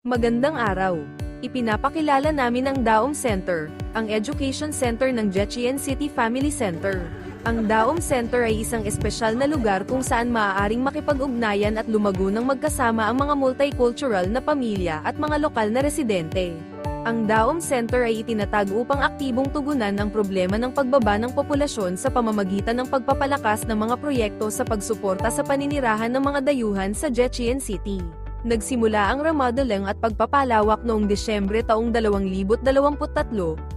Magandang araw! Ipinapakilala namin ang Daom Center, ang education center ng Jetien City Family Center. Ang Daom Center ay isang espesyal na lugar kung saan maaaring makipag-ugnayan at lumago ng magkasama ang mga multicultural na pamilya at mga lokal na residente. Ang Daom Center ay itinatag upang aktibong tugunan ang problema ng pagbaba ng populasyon sa pamamagitan ng pagpapalakas ng mga proyekto sa pagsuporta sa paninirahan ng mga dayuhan sa Jetien City. Nagsimula ang remodeling at pagpapalawak noong Disyembre taong 2023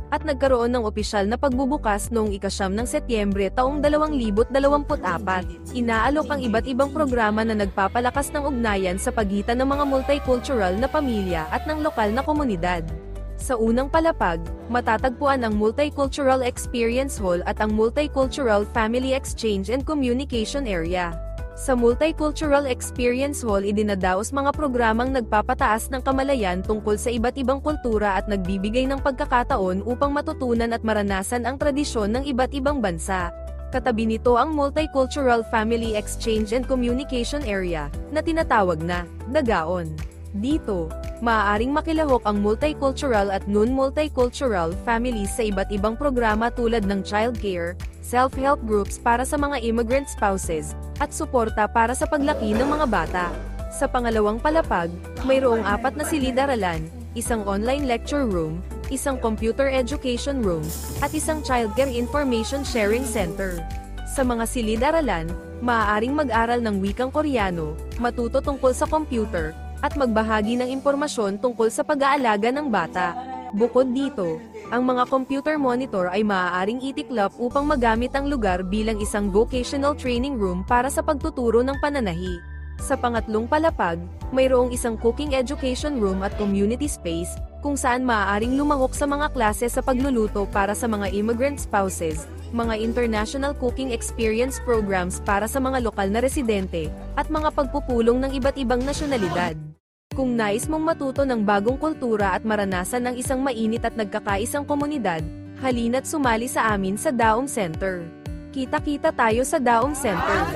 at nagkaroon ng opisyal na pagbubukas noong ika-9 ng Setyembre taong 2024. Inaalok ang iba't ibang programa na nagpapalakas ng ugnayan sa pagitan ng mga multicultural na pamilya at ng lokal na komunidad. Sa unang palapag, matatagpuan ang Multicultural Experience Hall at ang Multicultural Family Exchange and Communication Area. Sa Multicultural Experience Hall idinadaos mga programang nagpapataas ng kamalayan tungkol sa iba't ibang kultura at nagbibigay ng pagkakataon upang matutunan at maranasan ang tradisyon ng iba't ibang bansa. Katabi nito ang Multicultural Family Exchange and Communication Area, na tinatawag na Dagaon. Dito, maaaring makilahok ang multicultural at non-multicultural families sa iba't ibang programa tulad ng childcare, self-help groups para sa mga immigrant spouses, at suporta para sa paglaki ng mga bata. Sa pangalawang palapag, mayroong 4 na silid-aralan, isang online lecture room, isang computer education room, at isang childcare information sharing center. Sa mga silid-aralan, maaaring mag-aral ng wikang Koreano, matuto tungkol sa computer, at magbahagi ng impormasyon tungkol sa pag-aalaga ng bata. Bukod dito, ang mga computer monitor ay maaaring itiklop upang magamit ang lugar bilang isang vocational training room para sa pagtuturo ng pananahi. Sa pangatlong palapag, mayroong isang cooking education room at community space, kung saan maaaring lumahok sa mga klase sa pagluluto para sa mga immigrant spouses, mga international cooking experience programs para sa mga lokal na residente, at mga pagpupulong ng iba't ibang nasyonalidad. Kung nais mong matuto ng bagong kultura at maranasan ng isang mainit at nagkakaisang komunidad, halina't sumali sa amin sa Daom Center. Kita-kita tayo sa Daom Center!